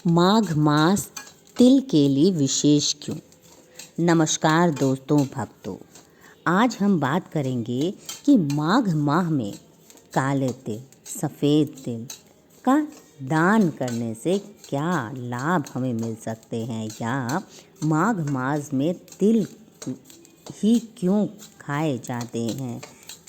माघ मास तिल के लिए विशेष क्यों? नमस्कार दोस्तों भक्तों, आज हम बात करेंगे कि माघ माह में काले तिल, सफ़ेद तिल का दान करने से क्या लाभ हमें मिल सकते हैं, या माघ मास में तिल ही क्यों खाए जाते हैं।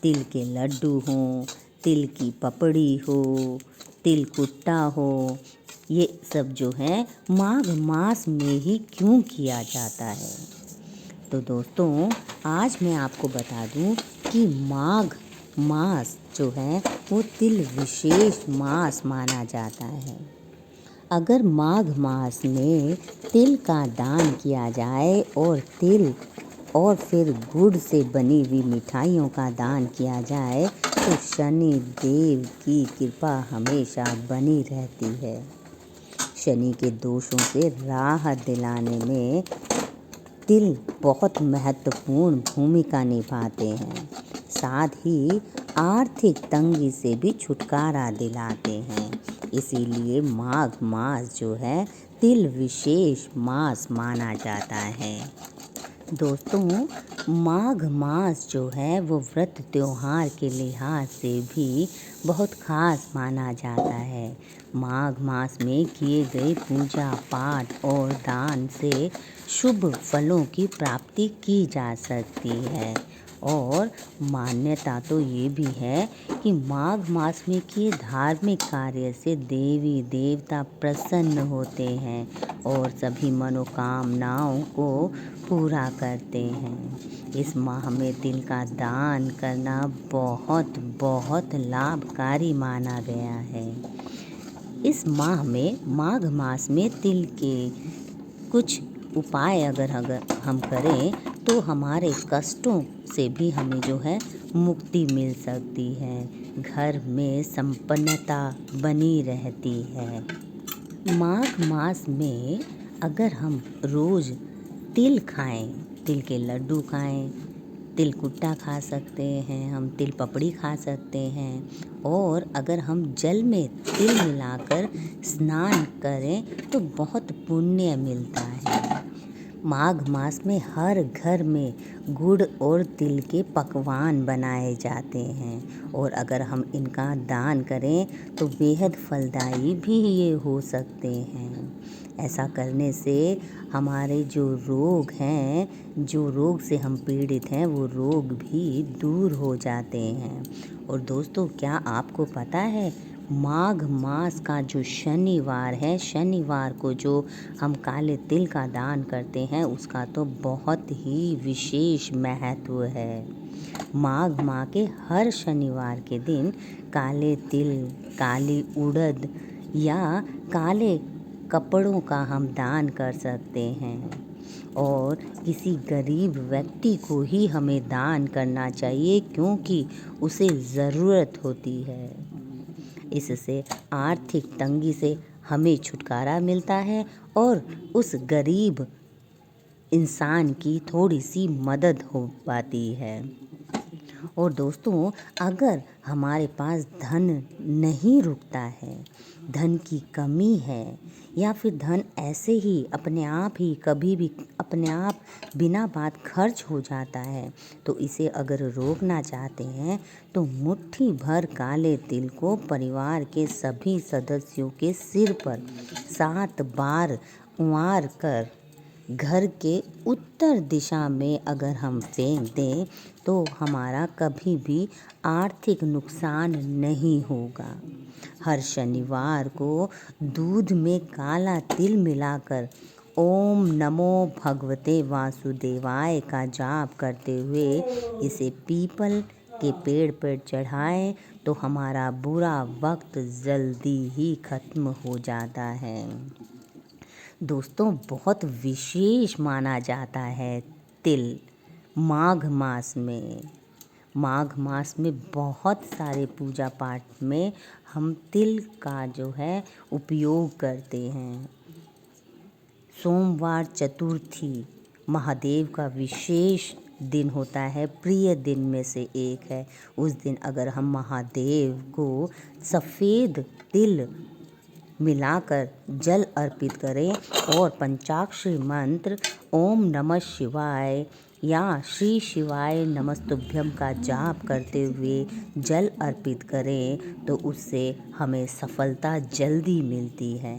तिल के लड्डू हों, तिल की पपड़ी हो, तिल कुट्टा हो, ये सब जो है माघ मास में ही क्यों किया जाता है। तो दोस्तों, आज मैं आपको बता दूं कि माघ मास जो है वो तिल विशेष मास माना जाता है। अगर माघ मास में तिल का दान किया जाए और तिल और फिर गुड़ से बनी हुई मिठाइयों का दान किया जाए तो शनि देव की कृपा हमेशा बनी रहती है। शनि के दोषों से राहत दिलाने में तिल बहुत महत्वपूर्ण भूमिका निभाते हैं। साथ ही आर्थिक तंगी से भी छुटकारा दिलाते हैं। इसीलिए माघ मास जो है तिल विशेष मास माना जाता है। दोस्तों, माघ मास जो है वो व्रत त्योहार के लिहाज से भी बहुत खास माना जाता है। माघ मास में किए गए पूजा पाठ और दान से शुभ फलों की प्राप्ति की जा सकती है। और मान्यता तो ये भी है कि माघ मास में किए धार्मिक कार्य से देवी देवता प्रसन्न होते हैं और सभी मनोकामनाओं को पूरा करते हैं। इस माह में तिल का दान करना बहुत बहुत लाभकारी माना गया है। इस माह में माघ मास में तिल के कुछ उपाय अगर हम करें तो हमारे कष्टों से भी हमें जो है मुक्ति मिल सकती है। घर में संपन्नता बनी रहती है। माघ मास में अगर हम रोज़ तिल खाएं, तिल के लड्डू खाएं, तिल कुट्टा खा सकते हैं, हम तिल पपड़ी खा सकते हैं। और अगर हम जल में तिल मिलाकर स्नान करें तो बहुत पुण्य मिलता है। माघ मास में हर घर में गुड़ और तिल के पकवान बनाए जाते हैं और अगर हम इनका दान करें तो बेहद फलदायी भी ये हो सकते हैं। ऐसा करने से हमारे जो रोग हैं, जो रोग से हम पीड़ित हैं, वो रोग भी दूर हो जाते हैं। और दोस्तों, क्या आपको पता है माघ मास का जो शनिवार है, शनिवार को जो हम काले तिल का दान करते हैं उसका तो बहुत ही विशेष महत्व है। माघ माह के हर शनिवार के दिन काले तिल, काली उड़द या काले कपड़ों का हम दान कर सकते हैं और किसी गरीब व्यक्ति को ही हमें दान करना चाहिए क्योंकि उसे ज़रूरत होती है। इससे आर्थिक तंगी से हमें छुटकारा मिलता है और उस गरीब इंसान की थोड़ी सी मदद हो पाती है। और दोस्तों, अगर हमारे पास धन नहीं रुकता है, धन की कमी है या फिर धन ऐसे ही अपने आप ही कभी भी अपने आप बिना बात खर्च हो जाता है, तो इसे अगर रोकना चाहते हैं तो मुट्ठी भर काले तिल को परिवार के सभी सदस्यों के सिर पर 7 बार उंवार कर घर के उत्तर दिशा में अगर हम फेंक दें तो हमारा कभी भी आर्थिक नुकसान नहीं होगा। हर शनिवार को दूध में काला तिल मिलाकर ओम नमो भगवते वासुदेवाय का जाप करते हुए इसे पीपल के पेड़ पर चढ़ाएं तो हमारा बुरा वक्त जल्दी ही खत्म हो जाता है। दोस्तों, बहुत विशेष माना जाता है तिल माघ मास में। माघ मास में बहुत सारे पूजा पाठ में हम तिल का जो है उपयोग करते हैं। सोमवार चतुर्थी महादेव का विशेष दिन होता है, प्रिय दिन में से एक है। उस दिन अगर हम महादेव को सफ़ेद तिल मिलाकर जल अर्पित करें और पंचाक्षरी मंत्र ओम नमः शिवाय या श्री शिवाय नमस्तुभ्यम का जाप करते हुए जल अर्पित करें तो उससे हमें सफलता जल्दी मिलती है।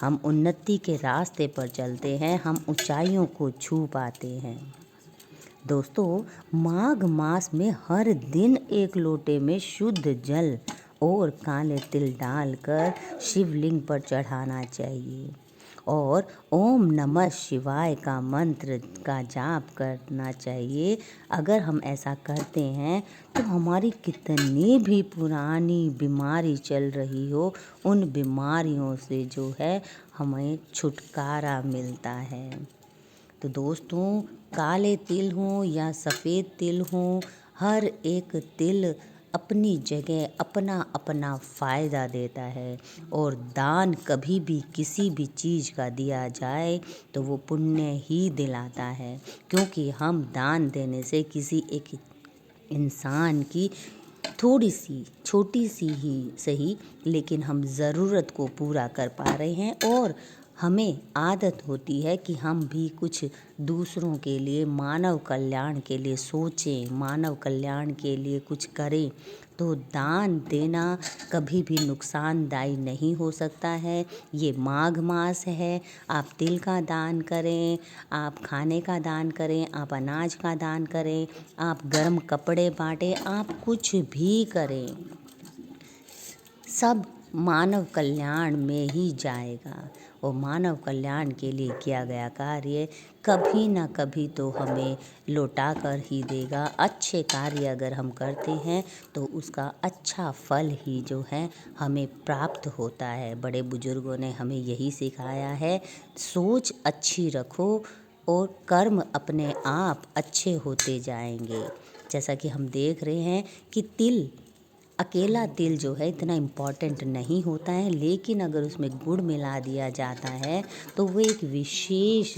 हम उन्नति के रास्ते पर चलते हैं, हम ऊंचाइयों को छू पाते हैं। दोस्तों, माघ मास में हर दिन एक लोटे में शुद्ध जल और काले तिल डालकर शिवलिंग पर चढ़ाना चाहिए और ओम नमः शिवाय का मंत्र का जाप करना चाहिए। अगर हम ऐसा करते हैं तो हमारी कितनी भी पुरानी बीमारी चल रही हो, उन बीमारियों से जो है हमें छुटकारा मिलता है। तो दोस्तों, काले तिल हों या सफ़ेद तिल हों, हर एक तिल अपनी जगह अपना अपना फ़ायदा देता है और दान कभी भी किसी भी चीज़ का दिया जाए तो वो पुण्य ही दिलाता है, क्योंकि हम दान देने से किसी एक इंसान की थोड़ी सी छोटी सी ही सही लेकिन हम ज़रूरत को पूरा कर पा रहे हैं और हमें आदत होती है कि हम भी कुछ दूसरों के लिए, मानव कल्याण के लिए सोचें, मानव कल्याण के लिए कुछ करें। तो दान देना कभी भी नुकसानदायी नहीं हो सकता है। ये माघ मास है, आप तिल का दान करें, आप खाने का दान करें, आप अनाज का दान करें, आप गर्म कपड़े बांटें, आप कुछ भी करें, सब मानव कल्याण में ही जाएगा और मानव कल्याण के लिए किया गया कार्य कभी ना कभी तो हमें लौटा कर ही देगा। अच्छे कार्य अगर हम करते हैं तो उसका अच्छा फल ही जो है हमें प्राप्त होता है। बड़े बुजुर्गों ने हमें यही सिखाया है, सोच अच्छी रखो और कर्म अपने आप अच्छे होते जाएंगे। जैसा कि हम देख रहे हैं कि अकेला तिल जो है इतना इम्पॉर्टेंट नहीं होता है, लेकिन अगर उसमें गुड़ मिला दिया जाता है तो वो एक विशेष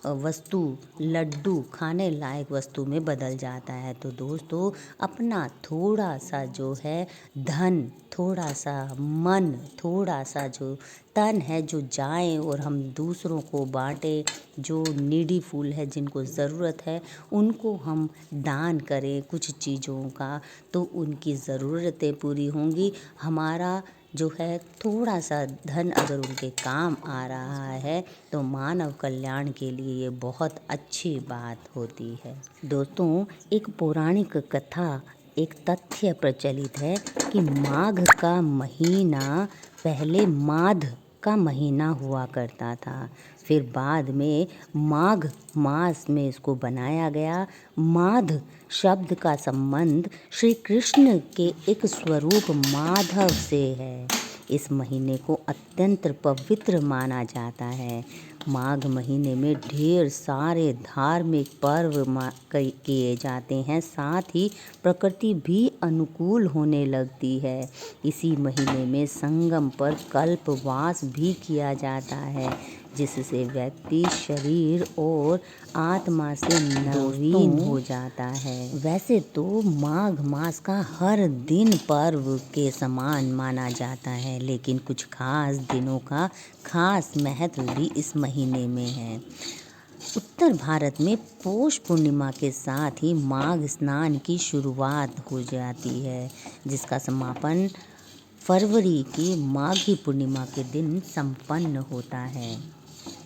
वस्तु, लड्डू, खाने लायक वस्तु में बदल जाता है। तो दोस्तों, अपना थोड़ा सा जो है धन, थोड़ा सा मन, थोड़ा सा जो तन है जो जाए और हम दूसरों को बांटें, जो नीडी फूल है जिनको ज़रूरत है उनको हम दान करें कुछ चीज़ों का, तो उनकी ज़रूरतें पूरी होंगी। हमारा जो है थोड़ा सा धन अगर उनके काम आ रहा है तो मानव कल्याण के लिए ये बहुत अच्छी बात होती है। दोस्तों, एक पौराणिक कथा, एक तथ्य प्रचलित है कि माघ का महीना पहले माध का महीना हुआ करता था, फिर बाद में माघ मास में इसको बनाया गया। माध शब्द का संबंध श्री कृष्ण के एक स्वरूप माधव से है। इस महीने को अत्यंत पवित्र माना जाता है। माघ महीने में ढेर सारे धार्मिक पर्व किए जाते हैं, साथ ही प्रकृति भी अनुकूल होने लगती है। इसी महीने में संगम पर कल्पवास भी किया जाता है, जिससे व्यक्ति शरीर और आत्मा से नवीन हो जाता है। वैसे तो माघ मास का हर दिन पर्व के समान माना जाता है, लेकिन कुछ खास दिनों का खास महत्व भी इस महीने में है। उत्तर भारत में पौष पूर्णिमा के साथ ही माघ स्नान की शुरुआत हो जाती है, जिसका समापन फरवरी की माघी पूर्णिमा के दिन संपन्न होता है।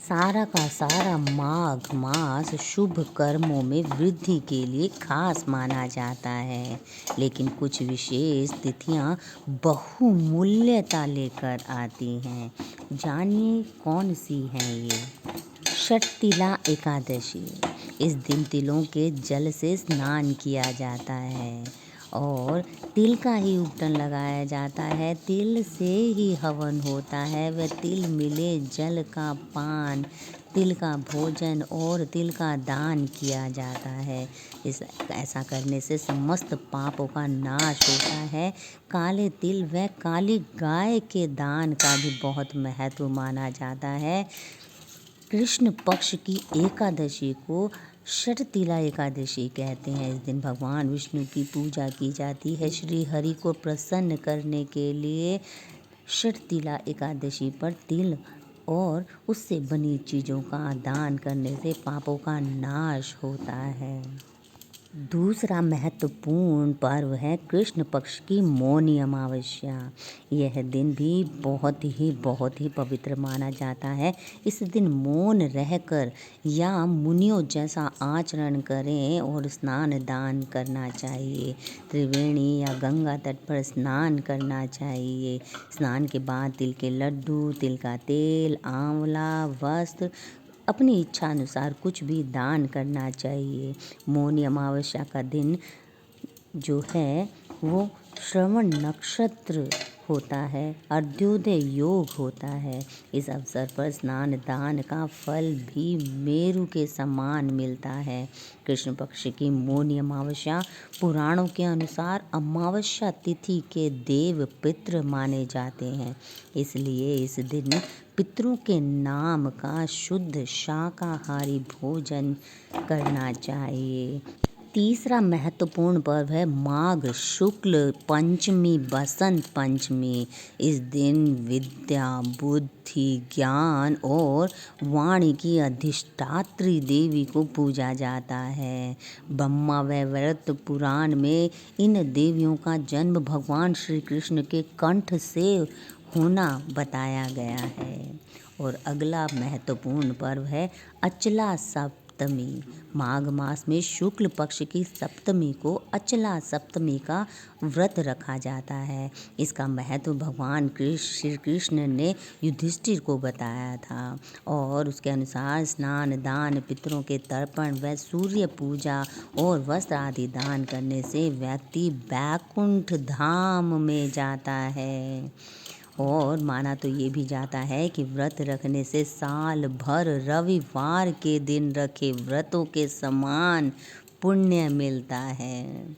सारा का सारा माघ मास शुभ कर्मों में वृद्धि के लिए खास माना जाता है, लेकिन कुछ विशेष तिथियां बहुमूल्यता लेकर आती हैं। जानिए कौन सी हैं ये। षटतिला एकादशी, इस दिन तिलों के जल से स्नान किया जाता है और तिल का ही उपटन लगाया जाता है, तिल से ही हवन होता है। वह तिल मिले जल का पान, तिल का भोजन और तिल का दान किया जाता है। ऐसा करने से समस्त पापों का नाश होता है। काले तिल व काली गाय के दान का भी बहुत महत्व माना जाता है। कृष्ण पक्ष की एकादशी को षटतिला एकादशी कहते हैं। इस दिन भगवान विष्णु की पूजा की जाती है। श्री हरि को प्रसन्न करने के लिए षटतिला एकादशी पर तिल और उससे बनी चीज़ों का दान करने से पापों का नाश होता है। दूसरा महत्वपूर्ण पर्व है कृष्ण पक्ष की मौनी अमावस्या। यह दिन भी बहुत ही पवित्र माना जाता है। इस दिन मौन रहकर या मुनियों जैसा आचरण करें और स्नान दान करना चाहिए। त्रिवेणी या गंगा तट पर स्नान करना चाहिए। स्नान के बाद तिल के लड्डू, तिल का तेल, आंवला, वस्त्र अपनी इच्छा अनुसार कुछ भी दान करना चाहिए। मौनी अमावस्या का दिन जो है वो श्रवण नक्षत्र होता है, अर्ध्योदय योग होता है। इस अवसर पर स्नान दान का फल भी मेरु के समान मिलता है। कृष्ण पक्ष की मौनी अमावस्या पुराणों के अनुसार अमावस्या तिथि के देव पितृ माने जाते हैं, इसलिए इस दिन पितरों के नाम का शुद्ध शाकाहारी भोजन करना चाहिए। तीसरा महत्वपूर्ण पर्व है माघ शुक्ल पंचमी, बसंत पंचमी। इस दिन विद्या, बुद्धि, ज्ञान और वाणी की अधिष्ठात्री देवी को पूजा जाता है। ब्रह्मा वैवर्त पुराण में इन देवियों का जन्म भगवान श्री कृष्ण के कंठ से होना बताया गया है। और अगला महत्वपूर्ण पर्व है अचला सप्तमी। माघ मास में शुक्ल पक्ष की सप्तमी को अचला सप्तमी का व्रत रखा जाता है। इसका महत्व भगवान श्री कृष्ण ने युधिष्ठिर को बताया था और उसके अनुसार स्नान दान, पितरों के तर्पण व सूर्य पूजा और वस्त्र आदि दान करने से व्यक्ति बैकुंठ धाम में जाता है। और माना तो ये भी जाता है कि व्रत रखने से साल भर रविवार के दिन रखे व्रतों के समान पुण्य मिलता है।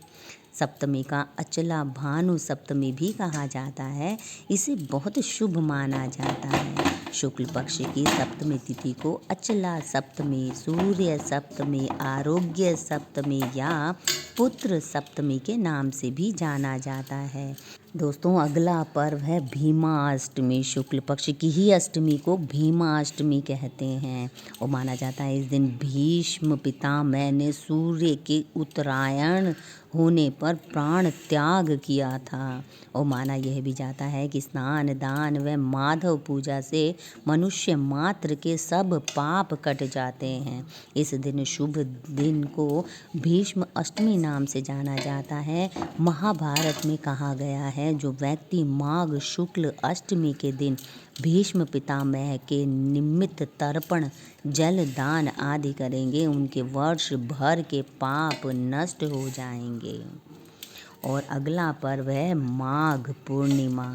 सप्तमी का अचला भानु सप्तमी भी कहा जाता है। इसे बहुत शुभ माना जाता है। शुक्ल पक्ष की सप्तमी तिथि को अचला सप्तमी, सूर्य सप्तमी, आरोग्य सप्तमी या पुत्र सप्तमी के नाम से भी जाना जाता है। दोस्तों अगला पर्व है भीमाष्टमी। शुक्ल पक्ष की ही अष्टमी को भीमाष्टमी कहते हैं और माना जाता है इस दिन भीष्म पितामह ने सूर्य के उत्तरायण होने पर प्राण त्याग किया था। और माना यह भी जाता है कि स्नान दान व माधव पूजा से मनुष्य मात्र के सब पाप कट जाते हैं। इस दिन शुभ दिन को भीष्म अष्टमी नाम से जाना जाता है। महाभारत में कहा गया है जो व्यक्ति माघ शुक्ल अष्टमी के दिन भीष्म पितामह के निमित्त तर्पण, जल दान आदि करेंगे उनके वर्ष भर के पाप नष्ट हो जाएंगे। और अगला पर्व है माघ पूर्णिमा।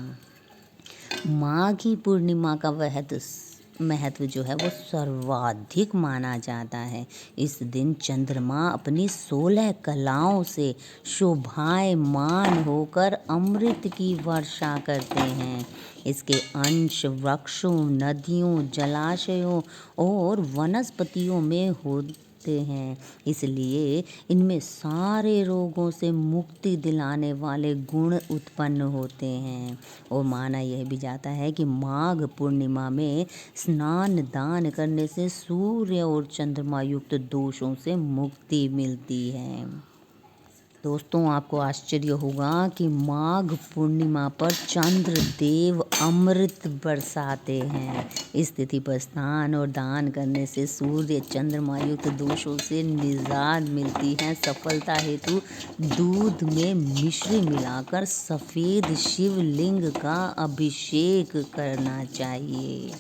माघी पूर्णिमा का महत्व जो है वो सर्वाधिक माना जाता है। इस दिन चंद्रमा अपनी 16 कलाओं से शोभायमान होकर अमृत की वर्षा करते हैं। इसके अंश वृक्षों, नदियों, जलाशयों और वनस्पतियों में होते हैं, इसलिए इनमें सारे रोगों से मुक्ति दिलाने वाले गुण उत्पन्न होते हैं। और माना यह भी जाता है कि माघ पूर्णिमा में स्नान दान करने से सूर्य और चंद्रमा युक्त दोषों से मुक्ति मिलती है। दोस्तों आपको आश्चर्य होगा कि माघ पूर्णिमा पर चंद्र देव अमृत बरसाते हैं। इस तिथि पर स्नान और दान करने से सूर्य चंद्रमा युक्त दोषों से निजात मिलती है। सफलता हेतु दूध में मिश्री मिलाकर सफ़ेद शिवलिंग का अभिषेक करना चाहिए।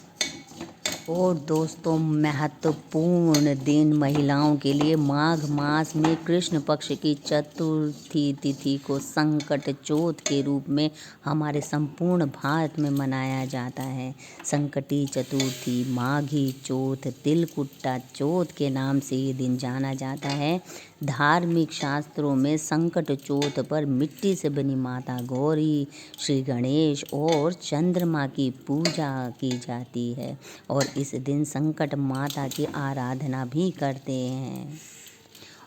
और दोस्तों महत्वपूर्ण दिन महिलाओं के लिए माघ मास में कृष्ण पक्ष की चतुर्थी तिथि को संकट चौथ के रूप में हमारे संपूर्ण भारत में मनाया जाता है। संकटी चतुर्थी, माघी चौथ, तिलकुट्टा चौथ के नाम से ये दिन जाना जाता है। धार्मिक शास्त्रों में संकट चौथ पर मिट्टी से बनी माता गौरी, श्री गणेश और चंद्रमा की पूजा की जाती है और इस दिन संकट माता की आराधना भी करते हैं।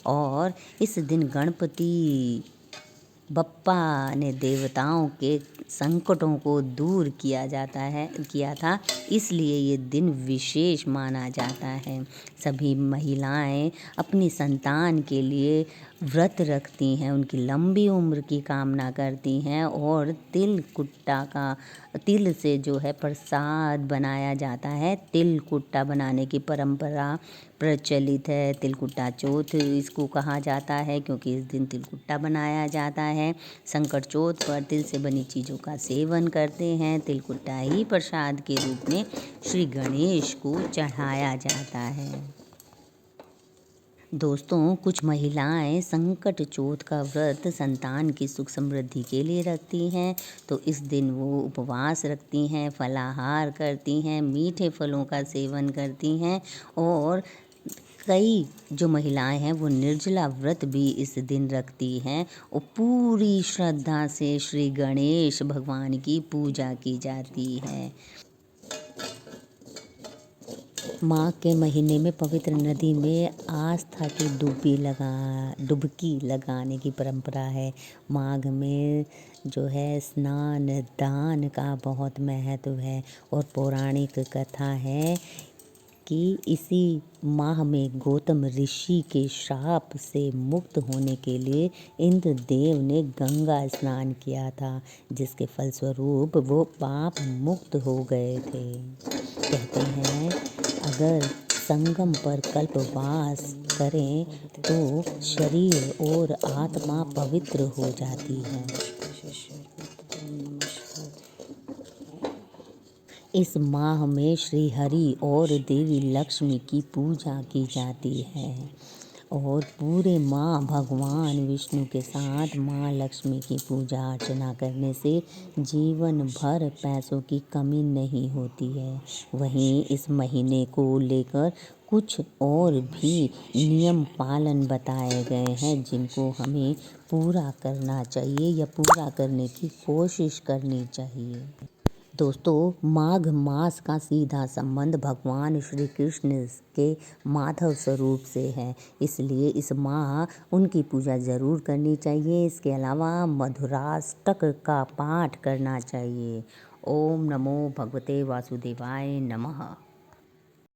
और इस दिन गणपति बप्पा ने देवताओं के संकटों को दूर किया था, इसलिए ये दिन विशेष माना जाता है। सभी महिलाएं अपनी संतान के लिए व्रत रखती हैं, उनकी लंबी उम्र की कामना करती हैं और तिल से जो है प्रसाद बनाया जाता है। तिलकुट्टा बनाने की परंपरा प्रचलित है। तिलकुट्टा चौथ इसको कहा जाता है क्योंकि इस दिन तिलकुट्टा बनाया जाता है। संकट चौथ पर तिल से बनी चीज़ों का सेवन करते हैं। तिलकुट्टा ही प्रसाद के रूप में श्री गणेश को चढ़ाया जाता है। दोस्तों, कुछ महिलाएं संकट चौथ का व्रत संतान की सुख समृद्धि के लिए रखती हैं, तो इस दिन वो उपवास रखती हैं, फलाहार करती हैं, मीठे फलों का सेवन करती हैं और कई जो महिलाएं हैं वो निर्जला व्रत भी इस दिन रखती हैं और पूरी श्रद्धा से श्री गणेश भगवान की पूजा की जाती है। माघ के महीने में पवित्र नदी में आस्था की डुबकी लगाने की परंपरा है। माघ में जो है स्नान दान का बहुत महत्व है और पौराणिक कथा है कि इसी माह में गौतम ऋषि के श्राप से मुक्त होने के लिए इंद्रदेव ने गंगा स्नान किया था, जिसके फलस्वरूप वो पाप मुक्त हो गए थे। कहते हैं अगर संगम पर कल्पवास करें तो शरीर और आत्मा पवित्र हो जाती है। इस माह में श्री हरि और देवी लक्ष्मी की पूजा की जाती है और पूरे माह भगवान विष्णु के साथ माँ लक्ष्मी की पूजा अर्चना करने से जीवन भर पैसों की कमी नहीं होती है। वहीं इस महीने को लेकर कुछ और भी नियम पालन बताए गए हैं जिनको हमें पूरा करना चाहिए या पूरा करने की कोशिश करनी चाहिए। दोस्तों, माघ मास का सीधा संबंध भगवान श्री कृष्ण के माधव स्वरूप से है, इसलिए इस माह उनकी पूजा ज़रूर करनी चाहिए। इसके अलावा मधुराष्टक का पाठ करना चाहिए। ओम नमो भगवते वासुदेवाय नमः।